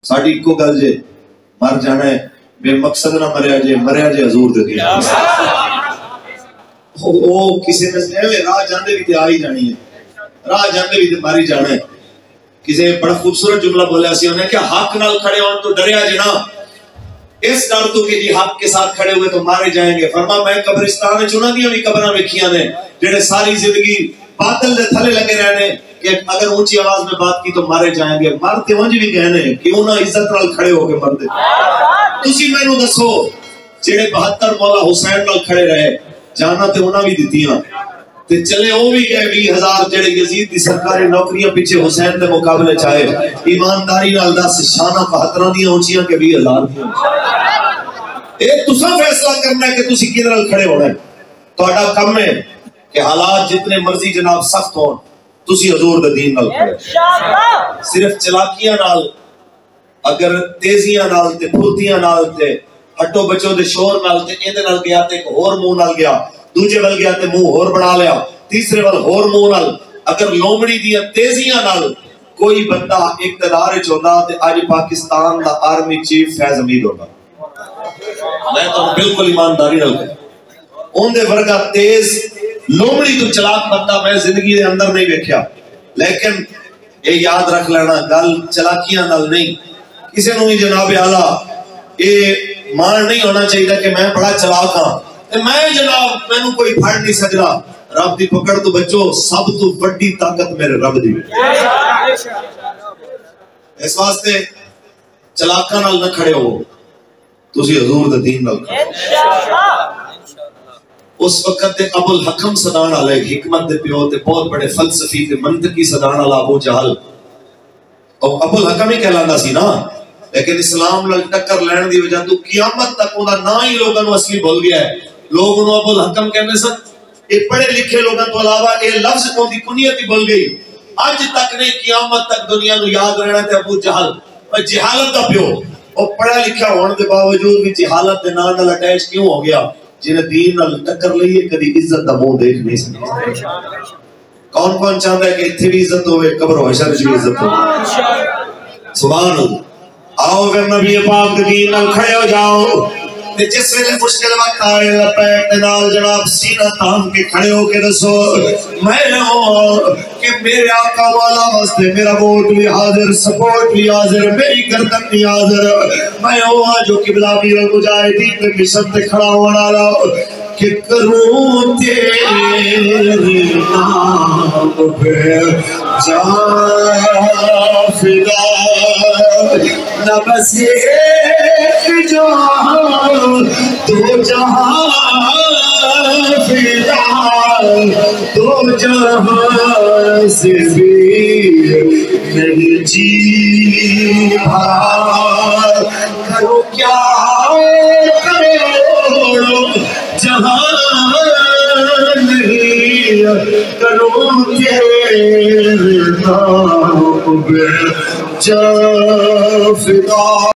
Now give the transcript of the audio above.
ساڑی کو گل جے مر جانا ہے بے مقصد نہ مریا جے حضور دے دیا وہ کسی نے راہ جاندے بھی تے آئی جانی ہے راہ جاندے بھی تے ماری جانا ہے کسی بڑا خوبصورت جملہ بولیا سی انہیں کہ حق نال کھڑے ہون تو ڈریا جے نا اس ڈر تو کہ جی حق کے ساتھ کھڑے ہوئے تو مارے جائیں گے فرما میں قبرستان چنا دیا بھی قبراں ویکھیاں نے جڑے ساری زندگی باطل دے تھلے لگے رہنے کہ اگر اونچی آواز میں بات کی تو مارے جائیں گے مرتے ونج بھی کہنے کیوں نہ عزت نال کھڑے ہو کے مردے تسی مینوں دسو جڑے 72 مولا حسین نال کھڑے رہے جانا تے انہاں بھی دتیاں تے چلے وہ بھی گئے 20,000 جڑے یزید دی سرکاری نوکریاں پیچھے حسین دے مقابلے چاہے ایمانداری نال دس شانہ 72 دی اونچیاں کے 20,000 دی اے تساں فیصلہ کرنا ہے کہ تسی کدھر نال کھڑے ہونا ہے تہاڈا کم ہے کہ حالات جتنے مرضی جناب سخت ہون تسی حضور دے دین نال کھڑے صرف چلاکیاں نال اگر تیزیاں نال تے پھرتیاں نال تے ہٹو بچو دے شور نال تے ایندے نال گیا تے ایک ہور منہ نال گیا دوجے ول گیا تے منہ ہور بنا لیا تیسرے ول ہور منہ نال اگر لومڑی دی تیزیاں نال کوئی بندہ اقتدار وچ ہوندا تے اج پاکستان دا آرمی چیف فیض حمید ہوتا میں تو بالکل ایمانداری نال اون دے ورگا تیز لومڑی تو چلاک بندہ میں زندگی دے اندر نہیں دیکھیا لیکن یہ یاد رکھ لینا گل چلاکیاں نال نہیں کسی نوں بھی جناب اعلیٰ یہ مان نہیں ہونا چاہیے کہ میں بڑا چلاک ہاں میں جناب مینوں کوئی پھڑ نہیں سکدا رب دی پکڑ تو بچو سب تو بڑی طاقت میرے رب دی اس واسطے چلاکاں نال نہ کھڑے ہو تسی حضور دے دین نال اس وقت دے ابو الحکم صدان والے حکمت دے پیو تے بہت بڑے فلسفی تے منطقی صدان والا ابو جہل او ابو الحکم ہی کہلاندا سی نا لیکن اسلام نال ٹکر لین دی وجہ تو قیامت تک اوندا نا ہی لوگاں نوں اصلی بھول گیا ہے لوگ انہوں ابو الحکم کہنے سن یہ پڑھے لکھے لوگوں تو علاوہ یہ لفظ کو دی کنیت ہی بھول گئی آج تک نہیں قیامت تک دنیا نو یاد رہنا تے ابو جہل جہالت دا پیو اور پڑھا لکھا ہونے دے باوجود بھی جہالت دے نام نال اٹیچ کیوں ہو گیا جنہیں دین نال ٹکر لئیے کدی عزت دا منہ دیکھ نہیں سکتے کون کون چاہتا ہے کہ اتھی بھی عزت ہوئے قبر و حشر بھی عزت ہوئے سبحان اللہ آؤ اگر نبی پاک دین نال کھڑے ہو جاؤ جس ویلے مشکل وقت آئے لپیٹ نال جناب سینہ تام کے کھڑے ہو کے رسو میں ہوں کہ میرے آقا والا واسطے میرا ووٹ بھی حاضر سپورٹ بھی حاضر میری گردن بھی حاضر میں ہوں جو قبلہ میر المجاہدین میں مشن تے کھڑا ہونا رہا کہ کروں تیرے نام پہ جان فدا نہ بس ایک جہاں دو جہاں فدا دو جہاں سے بھی نہیں جی بھرا کرو کیا کرو جہاں نہیں کرو تیرے نام پہ جان فدا